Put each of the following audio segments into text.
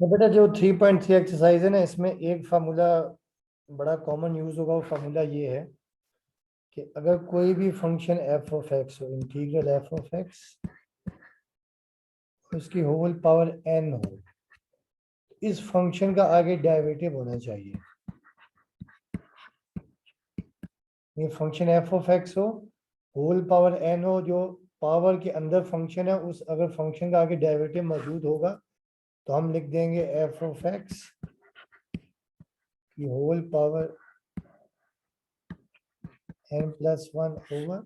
तो बेटा जो 3.3 एक्सरसाइज है ना, इसमें एक फार्मूला बड़ा कॉमन यूज होगा। वो फार्मूला ये है कि अगर कोई भी फंक्शन एफ ऑफ एक्स हो, इंटीग्रल एफ ऑफ एक्स, उसकी होल पावर एन हो, इस फंक्शन का आगे डेरिवेटिव होना चाहिए। ये फंक्शन एफ ऑफ एक्स हो, होल पावर एन हो, जो पावर के अंदर फंक्शन है, उस अगर फंक्शन का आगे डेरिवेटिव मौजूद होगा तो हम लिख देंगे एफ ऑफ एक्स की whole power n plus one over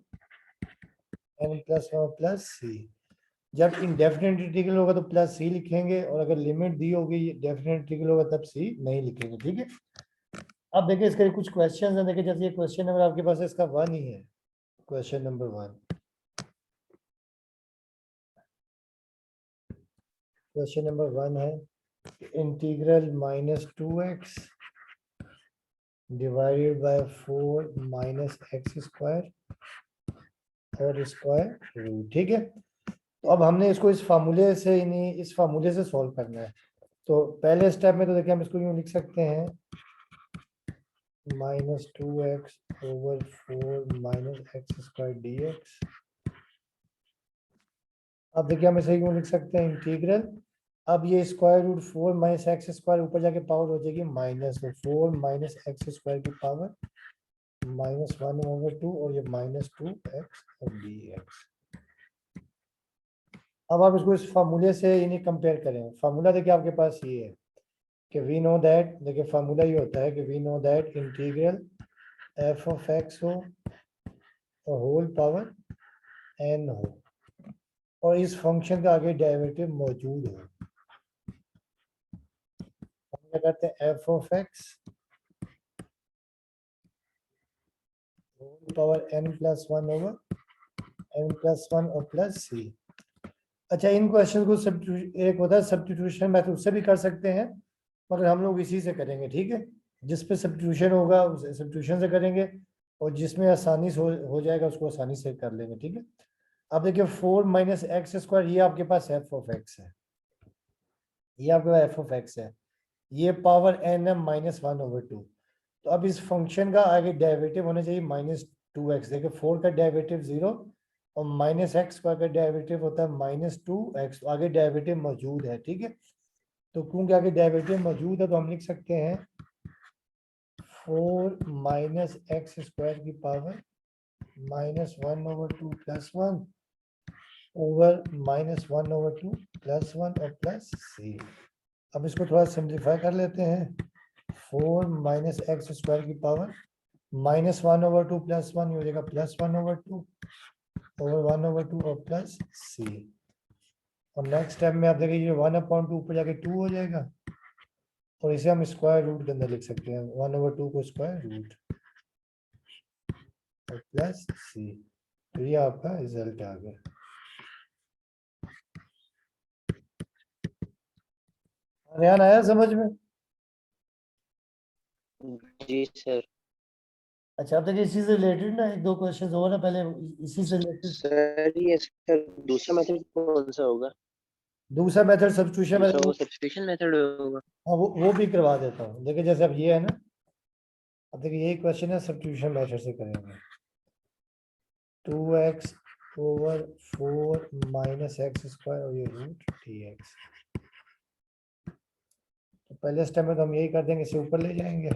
n plus one plus c. जब इंडेफिनेट इंटीग्रल होगा तो प्लस सी लिखेंगे, और अगर लिमिट दी होगी डेफिनेट इंटीग्रल होगा तब सी नहीं लिखेंगे। ठीक है। अब देखिए इसके कुछ क्वेश्चन हैं। देखिए जैसे ये क्वेश्चन नंबर आपके पास है, इसका 1 ही है। क्वेश्चन नंबर 1, क्वेश्चन नंबर 1 है integral -2x divided by 4 minus x square और स्क्वायर रूट। ठीक है। तो अब हमने इसको इस फार्मूले से सॉल्व करना है। तो पहले स्टेप में तो देखिए हम इसको यूं लिख सकते हैं -2x over 4 minus x square D x. अब देखिए हम इसे यूं लिख सकते हैं इंटीग्रल, अब ये square root 4 minus x square ऊपर जाके पावर हो जाएगी माइनस, तो 4 माइनस एक्स स्क्वायर की पावर -1/2, और ये -2x और dx। अब आप इसको इस फार्मूले से इन्हें कंपेयर करें। फार्मूला देखिए आपके पास ये है कि वी नो दैट, देखिए फार्मूला ये होता है कि we know that integral f of x हो और होल पावर एन हो, और इस फंक्शन का आगे डेरिवेटिव मौजूद हो। हम क्या करते हैं, f of x whole power n plus one over n plus one और प्लस सी। अच्छा, इन क्वेश्चन को एक होता है सब्स्टिट्यूशन मेथड से भी कर सकते हैं, मगर हम लोग इसी से करेंगे। ठीक है। जिस पे सब्स्टिट्यूशन होगा उसे सब्स्टिट्यूशन से करेंगे, और जिसमें आसानी से हो जाएगा उसको आसानी से कर लेंगे। ठीक है। अब देखिए 4 माइनस एक्स स्क्वायर, ये आपके पास एफ ऑफ एक्स है, ये आपके पास एफ ऑफ एक्स है, ये पावर एन है -1/2। तो अब इस फंक्शन का आगे डेरिवेटिव होना चाहिए -2x। देखिए 4 का डेरिवेटिव 0 और माइनस एक्स स्क्वायर का डेरिवेटिव होता है -2x। आगे डेरिवेटिव मौजूद है। ठीक है। तो क्योंकि आगे डेरिवेटिव मौजूद है तो हम लिख सकते हैं 4 माइनस एक्स स्क्वायर की पावर -1/2 प्लस 1 ओवर -1/2 प्लस 1 और प्लस सी। अब इसको थोड़ा सिंप्लीफाई कर लेते हैं। 4 माइनस एक्स स्क्वायर की पावर -1/2 प्लस 1 हो जाएगा +1/2 ओवर 1/2 और प्लस सी। और नेक्स्ट स्टेप में आप देखिए ये 1/2 ऊपर जाके 2 हो जाएगा, और इसे हम स्क्वायर रूट के अंदर लिख सकते हैं, 1/2 को स्क्वायर रूट और प्लस सी। तो ये आपका रिजल्ट आ गया। ध्यान आया समझ में? जी सर। अच्छा, अब तक इसी से रिलेटेड ना एक दो क्वेश्चन हो ना, पहले इसी से रिलेटेड। सर ये सर दूसरा मेथड कौन सा होगा? दूसरा मेथड सब्स्टिट्यूशन दूसरा मेथड। वो सब्स्टिट्यूशन मेथड होगा। हाँ, वो भी करवा देता हूँ। देखिए जैसे अब ये है ना, अब देखिए यही क्वेश्चन है, सब्स्टिट्यूशन मेथड से करेंगे। 2x over 4 minus x square और ये रूट dx। तो पहले स्टेप में तो हम यही कर देंगे, इसे ऊपर ले जाएंगे।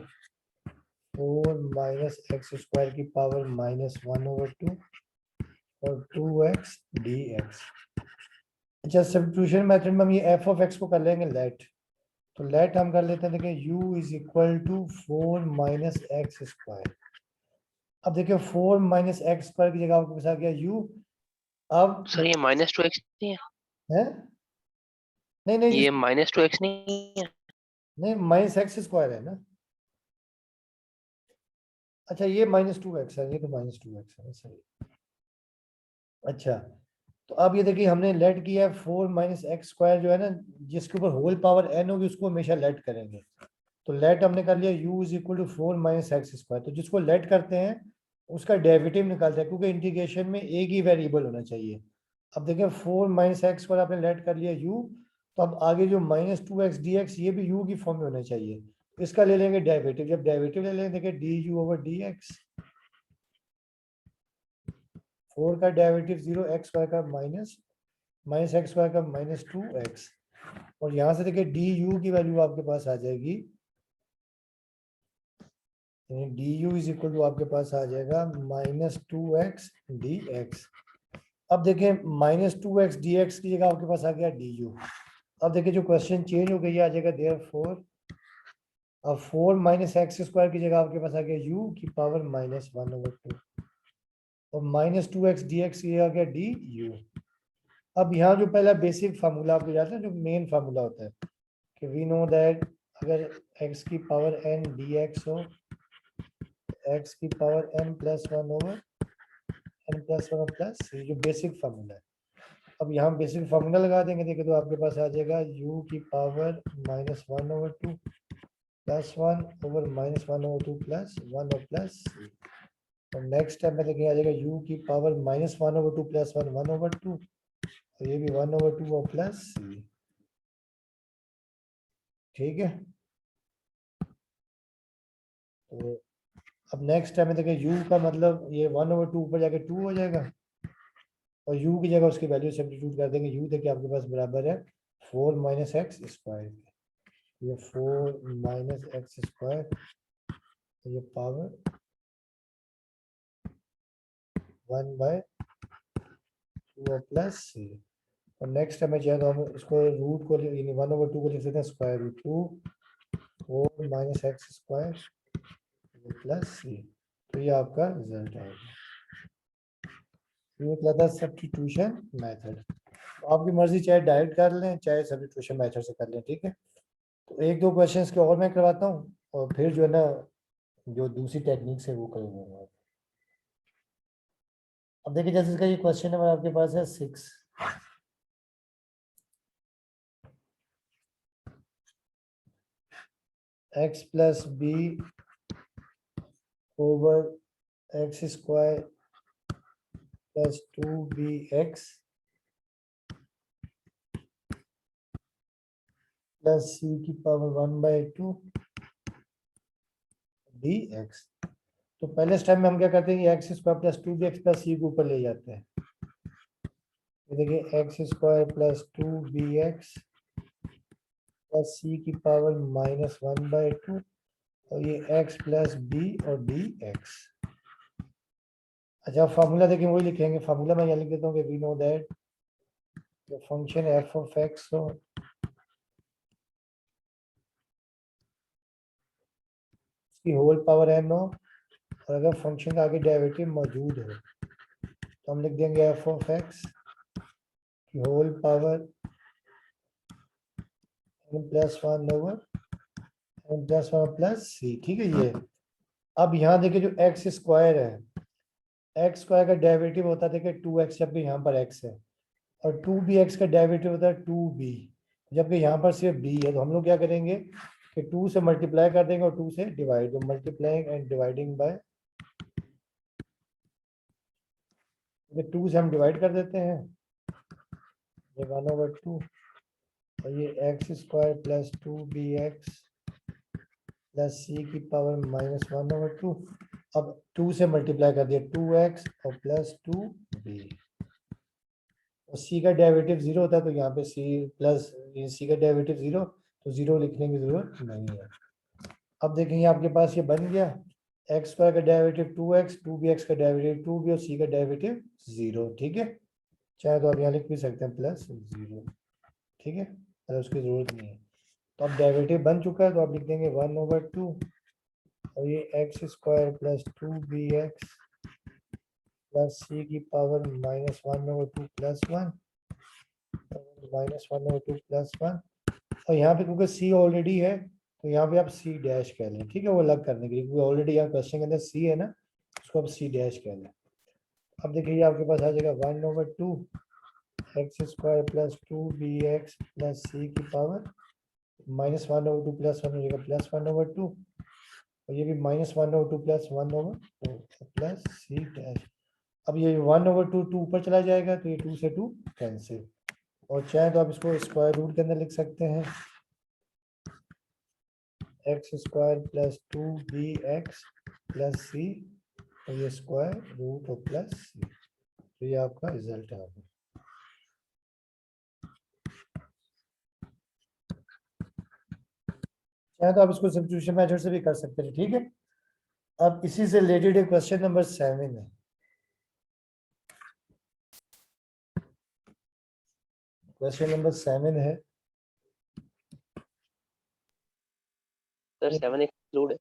4 माइनस एक्स स्क्वायर की पावर -1/2 और 2x dx। अच्छा, सब्स्टिट्यूशन मेथड में हम ये एफ ऑफ एक्स को कर लेंगे लेट। तो लेट हम कर लेते हैं, देखिए u is equal to 4 minus x square. अब देखिए 4 माइनस एक्स स्क्वायर की जगह आपके पास आ गया u। अब सर ये -2x नहीं है? है नहीं नहीं ये -2x नहीं है? नहीं, माइनस एक्स स्क्वायर है ना। अच्छा, ये -2x है, ये तो -2x है, सही। अच्छा, तो अब ये देखिए हमने लेट किया है 4 माइनस एक्स स्क्वायर जो है ना, जिसके ऊपर होल पावर n होगी उसको हमेशा लेट करेंगे। तो लेट हमने कर लिया u is equal to 4 minus x square. तो जिसको लेट करते हैं उसका डेरिवेटिव निकालते हैं, क्योंकि इंटीग्रेशन में एक ही वेरिएबल होना चाहिए। अब देखिए 4 माइनस एक्स स्क्वायर आपने लेट कर लिया u, तो अब आगे जो minus two x d x ये भी यू की फॉर्म में होना चाहिए, इसका ले लेंगे डेरिवेटिव, जब डेरिवेटिव ले लेंगे देखिए D you over D x, 4 का डेरिवेटिव 0, एक्स स्क्वायर का माइनस एक्स स्क्वायर का माइनस टू एक्स, और यहाँ से देखिए डी यू की वैल्यू आपके पास आ जाएगी, d u is equal to आपके पास आ जाएगा minus two x d x. अब देखिए minus two x d x की जगह आपके पास आ गया डी यू। अब देखिए जो क्वेश्चन चेंज हो गई आ जाएगा देयरफॉर, अब 4 माइनस एक्स स्क्वायर की जगह आपके पास आ गया यू की पावर माइनस 1 ओवर 2, और minus two x d x की जगह आ गया डी यू। अब यहाँ जो पहला बेसिक फार्मूला आपको याद है, जो मेन फार्मूला होता है कि वी नो दैट अगर x की पावर n dx हो, x की power n plus one over n plus one plus, ये जो बेसिक फार्मूला है। अब यहाँ बेसिक फार्मूला लगा देंगे, देखिए तो आपके पास आ जाएगा u की power minus one over two plus one over minus one over two plus one और प्लस, और नेक्स्ट स्टेप में देखिए आ जाएगा u की power minus one over two plus one one over two, और ये भी वन ओवर टू और प्लस सी, ठीक है। तो अब नेक्स्ट टाइम में देखिए u का मतलब ये वन ओवर टू ऊपर जाके टू हो जाएगा, और u की जगह उसकी वैल्यू सब्स्टिट्यूट कर देंगे, u देखिए आपके पास बराबर है 4 माइनस एक्स स्क्वायर, ये 4 माइनस एक्स स्क्वायर, ये power 1 by two plus c, और नेक्स्ट टाइम में चाहे तो हम इसको रूट को वन ओवर टू को लिख सकते हैं square root two 4 minus x square plus c, तो ये आपका रिजल्ट आएगा। ये क्या था सब्स्टिट्यूशन मेथड, आपकी मर्जी चाहे डायरेक्ट कर लें चाहे सब्स्टिट्यूशन मेथड से कर लें, ठीक है। तो एक दो क्वेश्चंस के और मैं करवाता हूँ, और फिर जो है ना जो दूसरी टेक्निक से वो करूँगा। अब देखिए जैसे इसका ये क्वेश्चन नंबर आपके पास है 6, x plus b over x square plus 2bx plus c की power 1 by two d x. तो पहले स्टेप में हम क्या करते हैं, x square plus 2bx plus c के ऊपर ले जाते हैं, देखिए x square plus 2bx plus c की पावर माइनस 1 बाई टू, और ये x प्लस बी और डी एक्स। अच्छा फार्मूला देखिए वही लिखेंगे, फार्मूला मैं यहाँ लिख देता हूँ कि we know that function f of x हो उसकी होल पावर n हो, और अगर फंक्शन का आगे डेरिवेटिव मौजूद हो तो हम लिख देंगे एफ ऑफ एक्स की whole power n plus one over n plus one plus c, ठीक है ये। अब यहाँ देखिए जो एक्स स्क्वायर है, एक्स स्क्वायर का डेरिवेटिव होता है देखिए 2x, जबकि यहाँ पर x है, और 2bx का डेरिवेटिव होता है 2b, जबकि यहाँ पर सिर्फ b है। तो हम लोग क्या करेंगे कि 2 से मल्टीप्लाई कर देंगे और 2 से डिवाइड, तो मल्टीप्लाइंग एंड डिवाइडिंग बाय, 2 से हम डिवाइड कर देते हैं, ये 1 ओवर 2, और ये x square plus 2bx plus c की पावर माइनस 1 ओवर 2, अब 2 से मल्टीप्लाई कर दिया 2x और प्लस 2b, और सी का डेरिवेटिव 0 होता है, तो यहाँ पे सी प्लस सी का डेरिवेटिव 0, तो 0 लिखने की जरूरत नहीं है। अब देखेंगे आपके पास ये बन गया, एक्स स्क्वायर का डेरिवेटिव 2x, 2bx का डेरिवेटिव 2b और सी का डेरिवेटिव 0, ठीक है। चाहे तो आप यहाँ लिख भी सकते हैं प्लस 0, ठीक है, अगर उसकी जरूरत नहीं है। तो अब डेरिवेटिव बन चुका है, तो आप लिख देंगे 1 ओवर 2, और ये x square plus 2bx plus c की power minus 1 over 2 plus 1 minus 1 over 2 plus 1, और यहाँ पे क्योंकि सी ऑलरेडी है तो यहाँ पे आप सी डैश कह लें, ठीक है, वो अलग करने के लिए, क्योंकि ऑलरेडी यहाँ क्वेश्चन के अंदर सी है ना, उसको आप सी डैश कह लें। अब देखिए आपके पास आ जाएगा 1 over 2 x square plus 2bx plus c की पावर माइनस 1 ओवर 2 प्लस 1 हो जाएगा प्लस 1 ओवर 2, और ये भी minus 1 over 2 plus 1 over 2 plus c dash. अब ये 1 ओवर 2 2 ऊपर चला जाएगा, तो ये 2 से 2 कैंसिल, और चाहे तो आप इसको स्क्वायर रूट के अंदर लिख सकते हैं, x square plus 2bx plus c, और ये स्क्वायर रूट और प्लस सी, तो ये आपका रिजल्ट है। चाहे तो आप इसको सब्स्टिट्यूशन मेथड से भी कर सकते हैं, ठीक है। अब इसी से रिलेटेड एक क्वेश्चन नंबर 7 है। क्वेश्चन नंबर 7 है, सर 7 एक्सक्लूड है।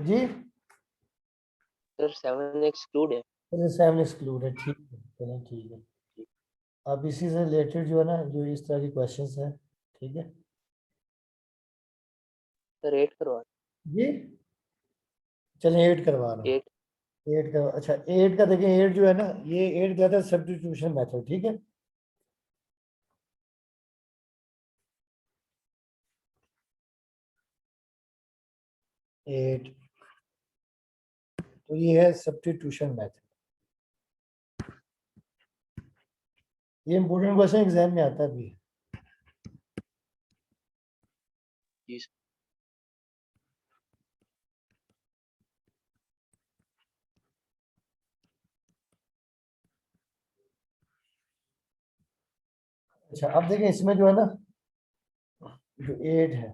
जी सर 7 एक्सक्लूड है। 7 एक्सक्लूड है, ठीक है, चलो ठीक है। अब इसी से रिलेटेड जो है ना, जो इस तरह के क्वेश्चंस हैं, ठीक है। सर 8 करवा जी चलिए 8 करवा रहा हूँ। 8। 8 का, अच्छा 8 का देखिए, 8 जो है ना, ये 8 का था सब्स्टिट्यूशन मेथड, ठीक है। एट, तो ये है सब्स्टिट्यूशन मेथड। ये इंपोर्टेंट क्वेश्चन एग्जाम में आता भी है। जी सर। अच्छा अब देखिए इसमें जो है ना, जो 8 है,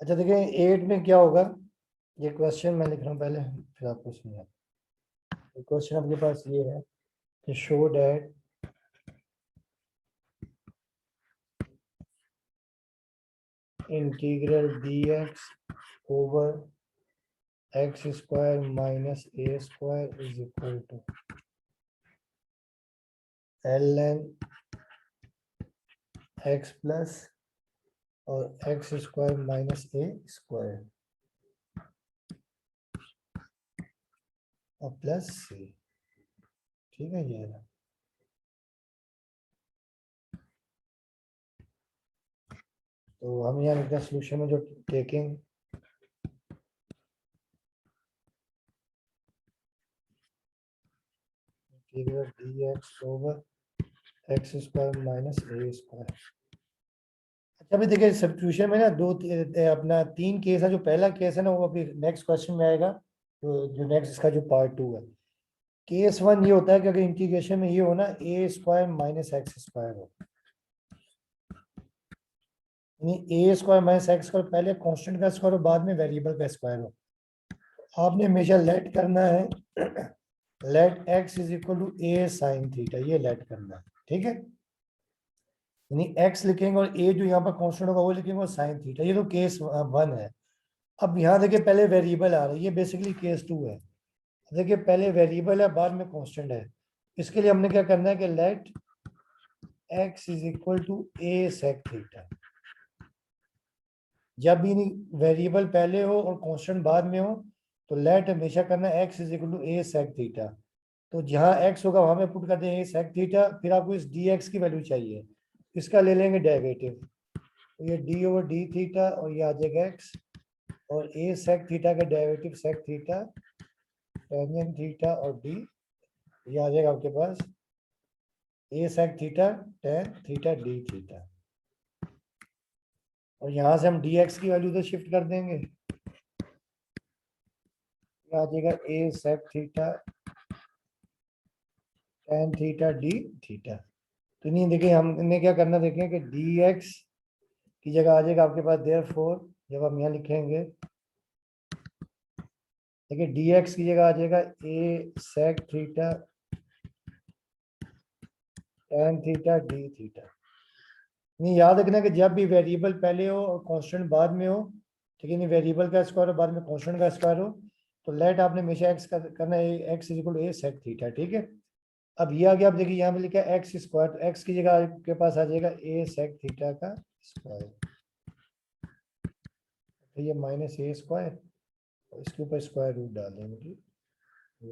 अच्छा देखिए 8 में क्या होगा, ये क्वेश्चन मैं लिख रहा हूँ पहले, फिर आपको सुनिए। क्वेश्चन आपके पास ये है कि show that integral dx over x square minus a square is equal to ln x plus और x square minus a square और प्लस सी, ठीक है। ये है, तो हम यहाँ लिखते हैं सोल्यूशन में, जो taking integral dx over x square minus a square. अच्छा अभी देखिए सब्स्टिट्यूशन में ना अपना 3 केस है। जो पहला केस है ना, वो अभी नेक्स्ट क्वेश्चन में आएगा, जो नेक्स्ट इसका जो पार्ट 2 है। केस 1 ये होता है कि अगर इंटीग्रेशन में ये हो ना, ए स्क्वायर माइनस एक्स स्क्वायर हो, यानी ए स्क्वायर माइनस एक्स स्क्वायर पहले कांस्टेंट का स्क्वायर हो, बाद में वेरिएबल का स्क्वायर हो। आपने हमेशा लेट करना है, let x is equal to a sine theta, ये लेट करना है, ठीक है। यानी एक्स लिखेंगे और ए जो यहाँ पर कांस्टेंट होगा वो लिखेंगे, और साइन थीटा, ये तो केस 1 है। अब यहाँ देखिए पहले वेरिएबल आ रहा है, ये बेसिकली केस 2 है। देखिए पहले वेरिएबल है, बाद में कांस्टेंट है। इसके लिए हमने क्या करना है कि let x is equal to a sec theta. जब भी वेरिएबल पहले हो और कांस्टेंट बाद में हो, तो लेट हमेशा करना है x is equal to a sec theta. तो जहां एक्स होगा वहां पे पुट कर देंगे ए सेक थीटा, फिर आपको इस डी एक्स की वैल्यू चाहिए, इसका ले लेंगे डेरिवेटिव, तो ये डी ओवर डी थीटा और ये आ जाएगा एक्स, और ए सेक थीटा का derivative sec theta tangent theta और डी, ये आ जाएगा आपके पास a sec theta tan theta d theta. और यहाँ से हम डी एक्स की वैल्यू तो शिफ्ट कर देंगे, आ जाएगा a sec theta tan theta d theta. तो नहीं देखिए हमने क्या करना, देखें कि डी एक्स की जगह आ जाएगा आपके पास देयरफॉर, जब हम यहाँ लिखेंगे देखिए डी एक्स की जगह आ जाएगा a sec theta tan theta d theta. नहीं याद रखना कि जब भी वेरिएबल पहले हो और कांस्टेंट बाद में हो, ठीक है, नहीं वेरिएबल का स्क्वायर हो बाद में कांस्टेंट का स्क्वायर हो, तो लेट आपने हमेशा एक्स करना है, x is equal to a sec theta, ठीक है। अब ये आ गया, आप देखिए यहाँ पे लिखा है एक्स स्क्वायर, तो एक्स की जगह आपके पास आ जाएगा ए सेक थीटा का स्क्वायर, तो ये माइनस ए स्क्वायर, और इसके ऊपर स्क्वायर रूट डाल देंगे,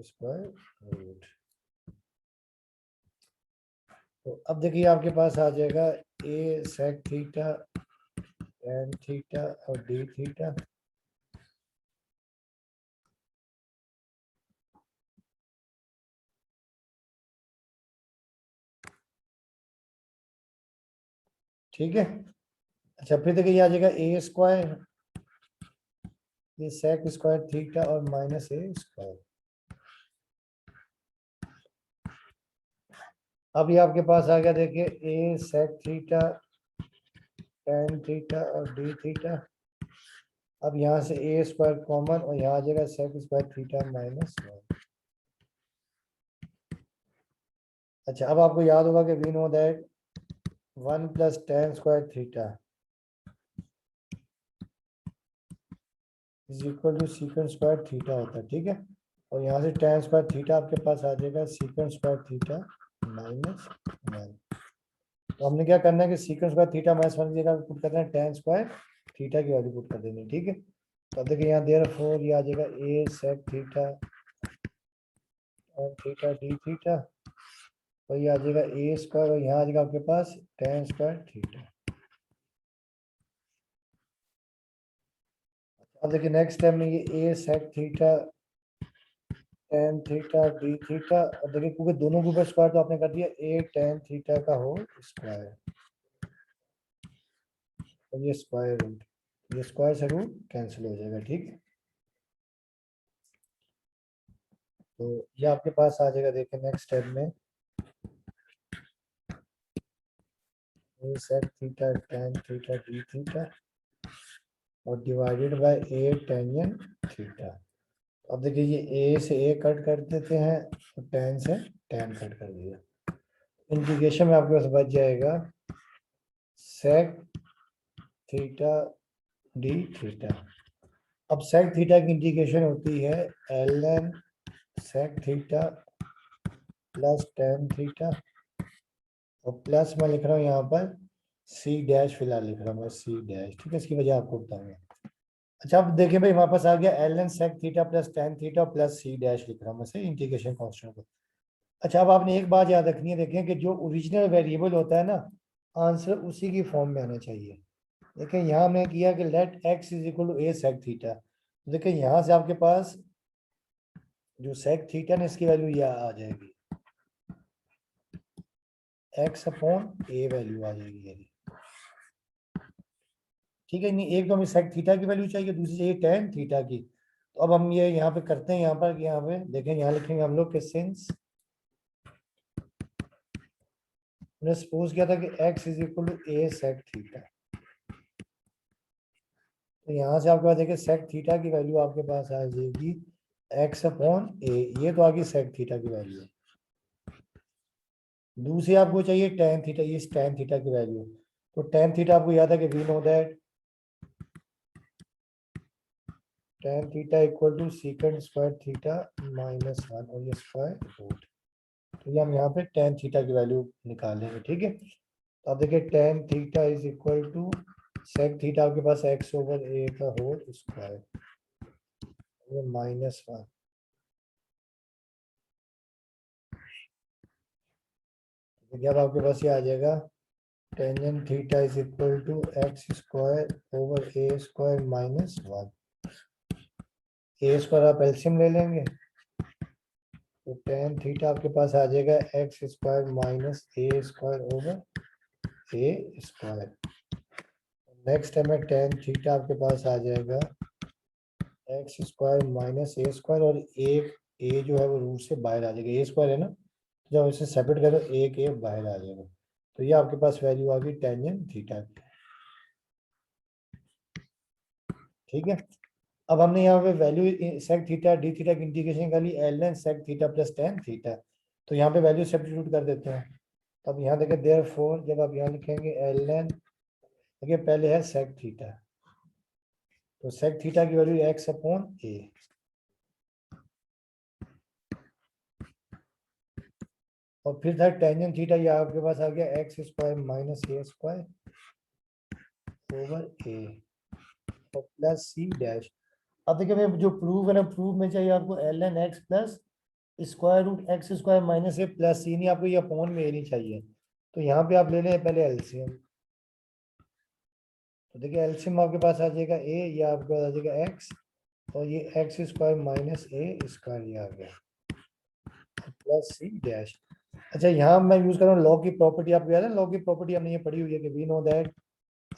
स्क्वायर रूट। तो अब देखिए आपके पास आ जाएगा a sec theta tan theta और डी थीटा, ठीक है। अच्छा फिर देखिए ये आ जाएगा ए स्क्वायर, ये सेक स्क्वायर थीटा और माइनस ए स्क्वायर। अब ये आपके पास आ गया देखिए ए सेक थीटा टेन थीटा और डी थीटा। अब यहाँ से ए स्क्वायर कॉमन और यहाँ आ जाएगा सेक स्क्वायर थीटा माइनस 1। अच्छा अब आपको याद होगा कि we know that 1 plus tan square theta is equal to secant square theta होता है, ठीक है। और यहाँ से टेन स्क्वायर थीटा आपके पास आ जाएगा सीकेंट स्क्वायर थीटा माइनस 1। तो हमने क्या करना है कि सीकेंट स्क्वायर थीटा माइनस 1 की जगह पुट करना है टेन स्क्वायर थीटा की वैल्यू पुट कर देनी, ठीक है। तो अब देखिए यहाँ देयरफॉर ये आ जाएगा ए सेक थीटा और थीटा डी थीटा, और ये आ जाएगा ए स्क्वायर और यहाँ आ जाएगा आपके पास टेन स्क्वायर थीटा। अब देखिए नेक्स्ट स्टेप में ये a sec theta tan theta d theta, और देखिए क्योंकि दोनों के ऊपर स्क्वायर तो आपने कर दिया ए टेन थीटा का होल स्क्वायर, और ये स्क्वायर रूट, ये स्क्वायर से रूट कैंसिल हो जाएगा, ठीक है। तो ये आपके पास आ जाएगा देखिए नेक्स्ट स्टेप में a sec theta tan theta d theta और divided by a tangent theta. अब देखिए ये ए से ए कट कर देते हैं और टेन से टेन कट कर दिया, इंटीग्रेशन में आपके पास बच जाएगा सेक थीटा डी थीटा। अब सेक थीटा की इंटीग्रेशन होती है l N sec theta plus tan theta और प्लस मैं लिख रहा हूँ यहाँ पर सी डैश फिलहाल लिख रहा हूँ मैं सी डैश, ठीक है। इसकी वजह आपको बताऊंगा। अच्छा अब देखिए भाई हमारे पास आ गया l N sec theta plus tan theta plus c dash लिख रहा हूँ मैं से इंटीग्रेशन कांस्टेंट को। अच्छा अब आपने एक बात याद रखनी है, देखें कि जो ओरिजिनल वेरिएबल होता है ना, आंसर उसी की फॉर्म में आना चाहिए। देखिए यहाँ मैं किया कि let x is equal to a sec theta, देखिए यहाँ से आपके पास जो सेक थीटा है इसकी वैल्यू यह आ जाएगी एक्स अपॉन ए वैल्यू आ जाएगी ये, ठीक है। नहीं एक तो हमें सेक थीटा की वैल्यू चाहिए, दूसरी चाहिए टेन थीटा की। तो अब हम ये यहाँ पे करते हैं, यहाँ पर यहाँ पे देखें, यहाँ लिखेंगे हम लोग कि सिंस हमने सपोज किया था कि x is equal to a sec theta, तो यहाँ से आपके पास देखिए सेक थीटा की वैल्यू आपके पास आ जाएगी x अपॉन ए, ये तो आ गई सेक थीटा की वैल्यू। दूसरी आपको चाहिए टेन थीटा, ये टेन थीटा की वैल्यू। तो टेन थीटा आपको याद है कि we know that tan theta equal to secant square theta minus 1 और ये स्क्वायर रूट। तो ये हम यहाँ पे टेन थीटा की वैल्यू निकालेंगे, ठीक है। तो आप देखिए tan theta is equal to sec theta आपके पास एक्स ओवर ए का होल स्क्वायर, ये माइनस 1। देखिए अब आपके पास ये आ जाएगा tangent theta is equal to x square over a square minus 1। A square आप एलसीएम ले लेंगे तो टेन थीटा आपके पास आ जाएगा x square minus a square over a square. Next है में टेन थीटा आपके पास आ जाएगा x square minus a square, और एक ए जो है वो रूट से बाहर आ जाएगा, ए स्क्वायर है ना, जब इसे सेपरेट करो एक ए बाहर आ जाएगा। तो ये आपके पास वैल्यू आ गई टेंजेंट थीटा की, ठीक है। अब हमने यहाँ पे value sec theta d theta की इंटीग्रेशन कर ली L N sec theta plus tan theta, तो यहाँ पे वैल्यू सब्स्टिट्यूट कर देते हैं। अब यहाँ देखें देयरफॉर जब आप यहाँ लिखेंगे एल एन, देखिए पहले है सेक थीटा, तो सेक थीटा की वैल्यू एक्स अपॉन ए, और फिर था टेंजेंट थीटा, ये आपके पास आ गया x square minus a square over a और प्लस सी डैश। अब देखिए मैं जो प्रूफ है ना, प्रूफ में चाहिए आपको L N x plus square root x square minus a plus c, नहीं आपको ये अपॉन में ए नहीं चाहिए। तो यहाँ पे आप ले लें पहले एलसीएम, तो देखिए एलसीएम आपके पास आ जाएगा ए, ये आपके पास आ जाएगा एक्स और ये x square minus a square ये आ गया प्लस सी डैश। अच्छा यहाँ मैं यूज कर रहा हूँ लॉग की प्रॉपर्टी, आपको याद है लॉग की प्रॉपर्टी हमने ये पढ़ी हुई है कि वी नो दैट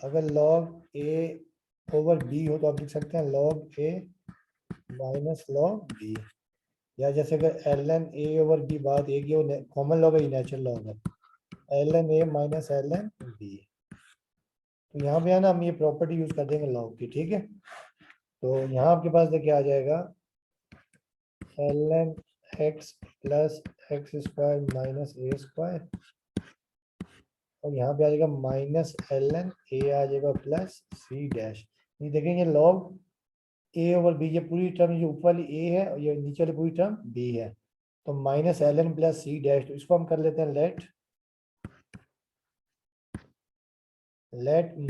अगर लॉग ए ओवर बी हो तो आप लिख सकते हैं log a minus log b, या जैसे अगर l N a over b बात एक ही कॉमन लॉग है, ये नेचुरल लॉग है, l N a minus L n b. तो यहाँ पे है ना हम ये प्रॉपर्टी यूज कर देंगे लॉग की, ठीक है। तो यहाँ आपके पास देखिए आ जाएगा L N x plus x square minus a square, और यहाँ पे आ जाएगा माइनस एल एन ए आ जाएगा प्लस सी डैश। ये देखेंगे लॉग ए ओवर बी, ये पूरी टर्म ये ऊपर वाली ए है और ये नीचे वाली पूरी टर्म बी है, तो minus L n plus c dash, तो इसको हम कर लेते हैं let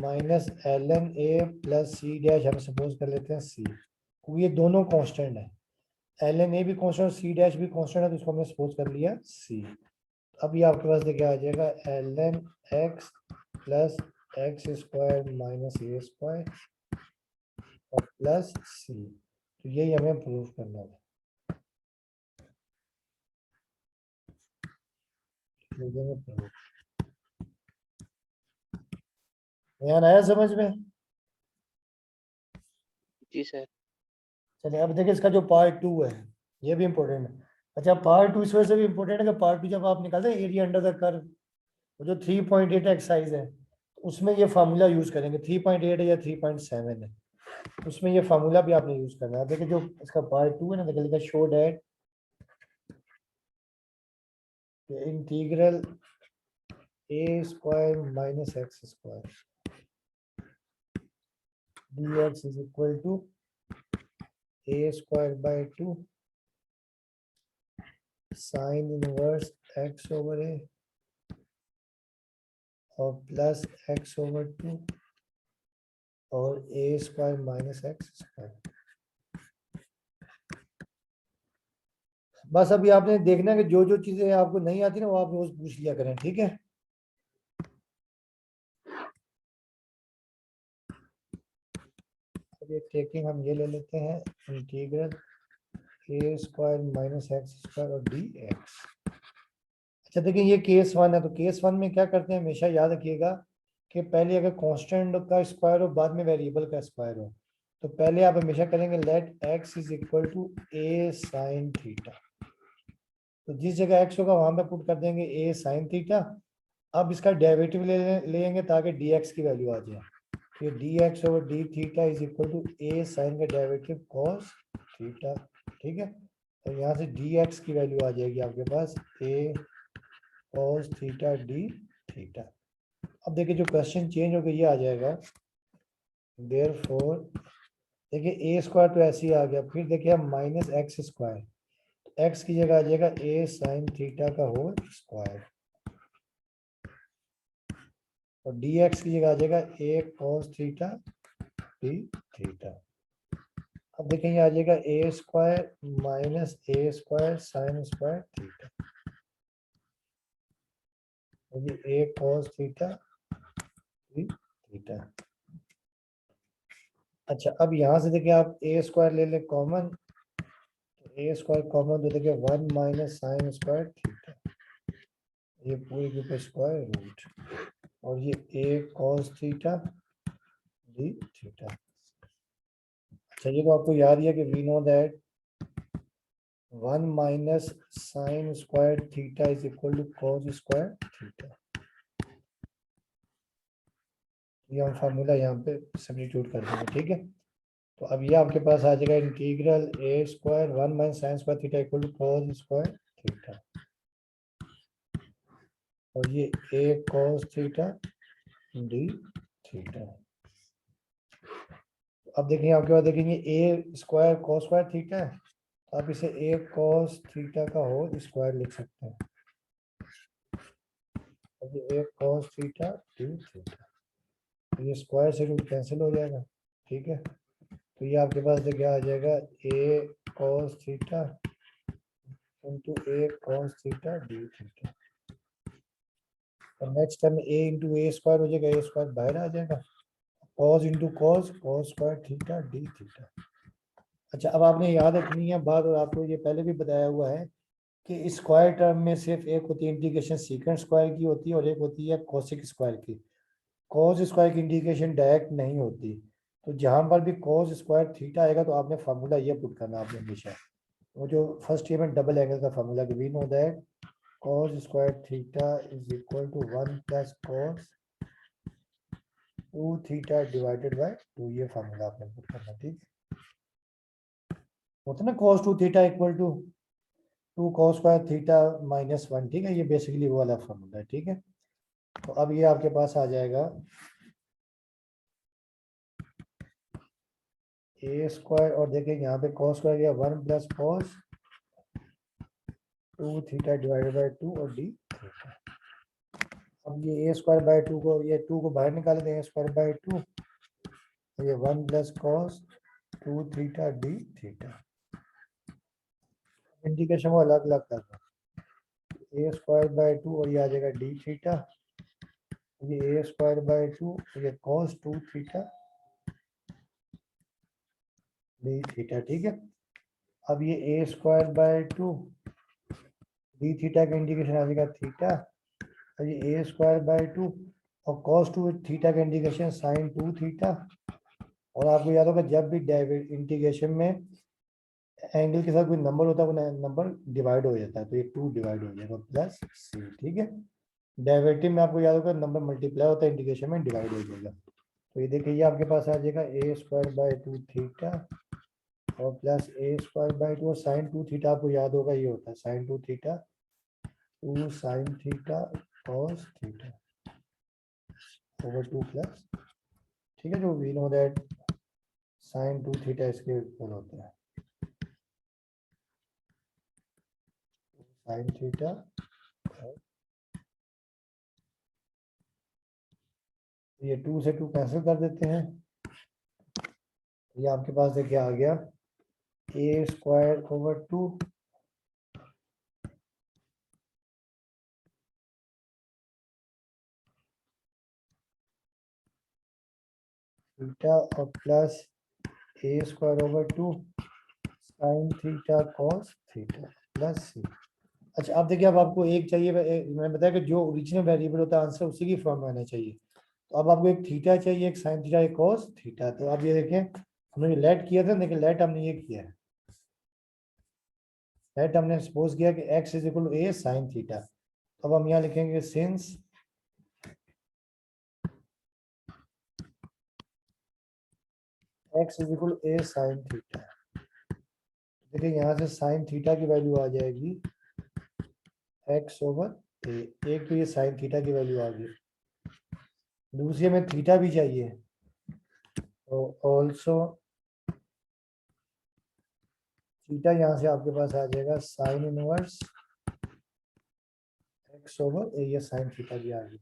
minus L N a plus c dash हम सपोज कर लेते हैं सी, ये दोनों कांस्टेंट है, एल एन ए भी कांस्टेंट सी डैश भी कांस्टेंट है, तो इसको हमने सपोज कर लिया सी। अब ये आपके पास देखिए आ जाएगा L N x plus x square minus a square और प्लस सी, तो यही हमें प्रूव करना है। ध्यान आया समझ में? जी सर। चलिए अब देखिए इसका जो पार्ट 2 है ये भी इम्पोर्टेंट है। अच्छा पार्ट 2 इस वजह से भी इम्पोर्टेंट है कि पार्ट 2 जब आप निकालते हैं एरिया अंडर द कर्व, जो 3.8 एक्सरसाइज है उसमें ये फार्मूला यूज करेंगे, 3.8 है या 3.7 है, उसमें ये फार्मूला भी आपने यूज करना है। देखिए जो इसका पार्ट 2 है ना, देखिए लिखा show that integral a square minus x square dx is equal to a square by 2 sin inverse x over a और प्लस x over 2 और a square minus x square. बस अभी आपने देखना है कि जो जो चीजें आपको नहीं आती ना वो आप रोज पूछ लिया करें, ठीक है। अब एक टेकिंग हम ये ले लेते हैं integral a square minus x square और डी एक्स। अच्छा देखिए ये केस 1 है, तो केस 1 में क्या करते हैं हमेशा याद रखिएगा कि पहले अगर कांस्टेंट का स्क्वायर हो बाद में वेरिएबल का स्क्वायर हो, तो पहले आप हमेशा करेंगे let x is equal to a sine theta, तो जिस जगह एक्स होगा वहां पे पुट कर देंगे ए साइन थीटा। अब इसका डेरिवेटिव लेंगे ताकि dx की वैल्यू आ जाए, तो dx over d theta is equal to a sine का डेरिवेटिव cos थीटा, ठीक है। तो यहाँ से dx की वैल्यू आ जाएगी आपके पास ए cos थीटा डी थीटा। अब देखिए जो क्वेश्चन चेंज हो गया ये आ जाएगा देयरफॉर, देखिए ए स्क्वायर तो ऐसे ही आ गया, फिर देखिए माइनस एक्स स्क्वायर, एक्स की जगह आ जाएगा ए साइन थीटा का होल स्क्वायर और dx की जगह आ जाएगा ए cos थीटा डी थीटा। अब देखेंगे आ जाएगा a square minus a square sine square theta, ये a cos theta d theta. अच्छा अब यहाँ से देखिए आप ए स्क्वायर ले ले कॉमन, तो ए स्क्वायर कॉमन तो देखिए 1 माइनस साइन स्क्वायर थीटा, ये पूरे के ऊपर स्क्वायर रूट और ये a cos theta d theta. अच्छा ये तो आपको याद ही है कि we know that 1 minus sine square theta is equal to cos square theta, ये हम फार्मूला यहाँ पे सब्स्टिट्यूट कर देंगे, ठीक है। तो अब ये आपके पास आ जाएगा integral a square 1 minus sine square theta equal to cos square theta और ये a cos theta d theta. अब देखेंगे आपके पास देखेंगे a square cos square theta है, तो आप इसे ए cos थीटा का होल स्क्वायर लिख सकते हैं, a cos theta d theta, ये स्क्वायर से रूट कैंसिल हो जाएगा, ठीक है। तो ये आपके पास देखिए आ जाएगा ए cos थीटा इंटू ए cos थीटा डी थीटा, और नेक्स्ट टाइम ए इंटू ए स्क्वायर हो जाएगा, ए स्क्वायर बाहर आ जाएगा, cos into cos square theta d theta. अच्छा अब आपने याद रखनी है बात, और आपको ये पहले भी बताया हुआ है कि स्क्वायर टर्म में सिर्फ एक होती है इंटीग्रेशन सीकेंट स्क्वायर की होती है और एक होती है कोसिक स्क्वायर की। कॉस स्क्वायर की इंटीग्रेशन डायरेक्ट नहीं होती। तो जहां पर भी कॉस स्क्वायर थीटा आएगा तो आपने फार्मूला ये पुट करना आपने हमेशा, वो जो फर्स्ट ईयर में डबल एंगल का formula, we know that cos square theta is equal to 1 plus cos 2 theta divided by 2, ये फार्मूला आपने पुट करना। ठीक है, होता है ना cos 2 theta equal to 2 cos square theta minus 1। ठीक है, ये बेसिकली वो वाला फार्मूला है। ठीक है, तो अब ये आपके पास आ जाएगा ए स्क्वायर, और देखिए यहाँ पे cos स्क्वायर गया 1 plus cos 2 theta divided by 2 और डी थीटा। अब ये ए स्क्वायर बाय 2 को, ये 2 को बाहर निकाल दें, ए स्क्वायर बाय 2, ये 1 plus cos 2 theta d theta. Integration वो अलग अलग करना, ए स्क्वायर बाय 2 और ये आ जाएगा डी थीटा, ये ए स्क्वायर बाय 2, ये cos 2 थीटा डी थीटा। ठीक है, अब ये a square by 2 D theta का इंटीग्रेशन आ जाएगा थीटा, और ये ए स्क्वायर बाय 2 और cos 2 थीटा का इंटीग्रेशन sin 2 थीटा। और आपको याद होगा जब भी इंटीग्रेशन में एंगल के साथ कोई नंबर होता है वो नंबर डिवाइड हो जाता है, तो ये 2 डिवाइड हो जाएगा प्लस सी। ठीक है, डेरिवेटिव में आपको याद होगा नंबर मल्टीप्लाई होता है, इंटीग्रेशन में डिवाइड हो जाएगा। तो ये देखिए, ये आपके पास आ जाएगा ए स्क्वायर बाय 2 थीटा और प्लस ए स्क्वायर बाय 2 और साइन 2 थीटा आपको याद होगा ये होता है sine 2 theta 2 sine theta cos theta over 2 plus. ठीक है, जो we know that sine 2 theta इसके इक्वल होता है साइन थीटा। ये 2 से 2 कैंसिल कर देते हैं, ये आपके पास देखिए आ गया ए स्क्वायर ओवर 2 थीटा और plus a square over 2 sine theta cos theta plus c. अच्छा, अब देखिए, अब आपको एक चाहिए, मैंने बताया कि जो ओरिजिनल वेरिएबल होता है आंसर उसी की फॉर्म में आना चाहिए। तो अब आपको एक थीटा चाहिए, एक साइन थीटा, एक कॉस थीटा। तो अब ये देखें, हमने लेट किया था, लेकिन लेट हमने ये किया है, लेट हमने सपोज किया कि x is equal to a sine theta. अब हम यहाँ लिखेंगे since x is equal to a sine theta. देखिए यहाँ से साइन थीटा की वैल्यू आ जाएगी एक्स ओवर ए, एक तो ये साइन थीटा की वैल्यू आ गई, दूसरी हमें थीटा भी चाहिए, तो ऑल्सो थीटा यहाँ से आपके पास आ जाएगा साइन इनवर्स एक्स ओवर ए, ये साइन थीटा भी आ गई।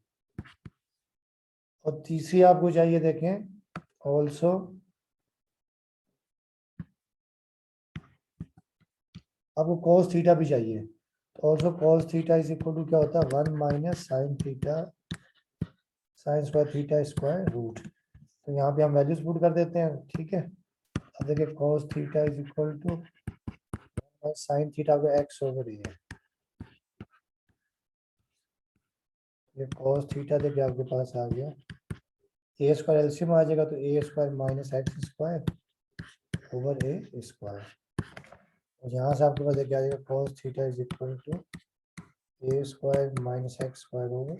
और तीसरी आपको चाहिए, देखें ऑल्सो आपको cos थीटा भी चाहिए, तो also cos theta is equal to क्या होता है 1 minus sine theta sine square theta square root. तो यहाँ पे हम वैल्यूज पुट कर देते हैं। ठीक है, अब देखिए cos theta is equal to sine theta को एक्स ओवर ए है, ये cos थीटा देखिए आपके पास आ गया, ए स्क्वायर एलसीएम आ जाएगा, तो a square minus x square over a square. और यहाँ से आपके पास देखिए आ जाएगा cos theta is equal to a square minus x square over.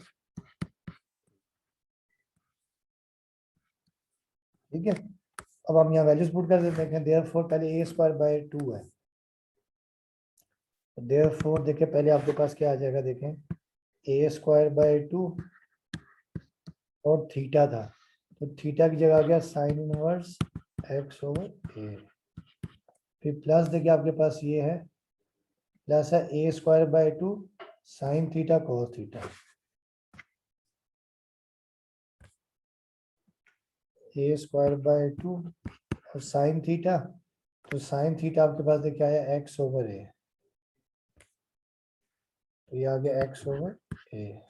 ठीक है, अब हम यहाँ वैल्यूज पुट कर देते हैं। देयरफॉर पहले ए स्क्वायर बाय 2 है, देयरफॉर देखिए पहले आपके पास क्या आ जाएगा, देखें ए स्क्वायर बाय 2 और थीटा था, तो थीटा की जगह आ गया sine inverse x over a. फिर प्लस देखिए आपके पास ये है, प्लस है a square by 2 sine theta cos theta, a square by 2 और साइन थीटा, तो साइन थीटा आपके पास देखिए आया एक्स ओवर ए, तो ये आ गया एक्स ओवर ए।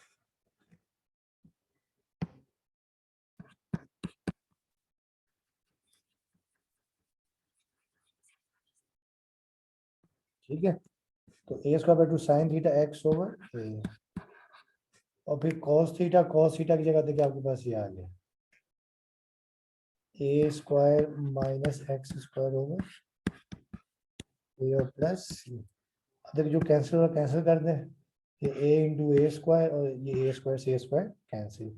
ठीक है, तो a square by 2 sine theta x over a, और फिर cos थीटा की जगह देखिए आपके पास ये आ गया a square minus x square over a और प्लस सी। देखिए जो कैंसिल कर दें, ये ए इंटू ए स्क्वायर और ये ए स्क्वायर से ए स्क्वायर कैंसिल,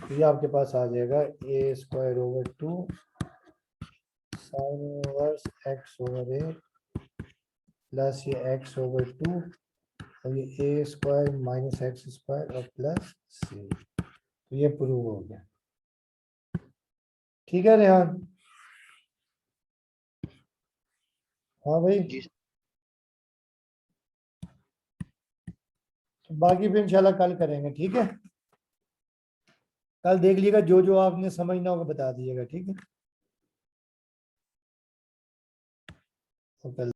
तो ये आपके पास आ जाएगा a square over 2 sine inverse x over a plus ये एक्स ओवर 2 और ये a square minus x square और प्लस सी। तो ये प्रूव हो गया। ठीक है रेहान? हाँ भाई, जी बाकी फिर इंशाल्लाह कल करेंगे। ठीक है, कल देख लीजिएगा जो जो आपने समझना होगा बता दीजिएगा। ठीक है, तो कल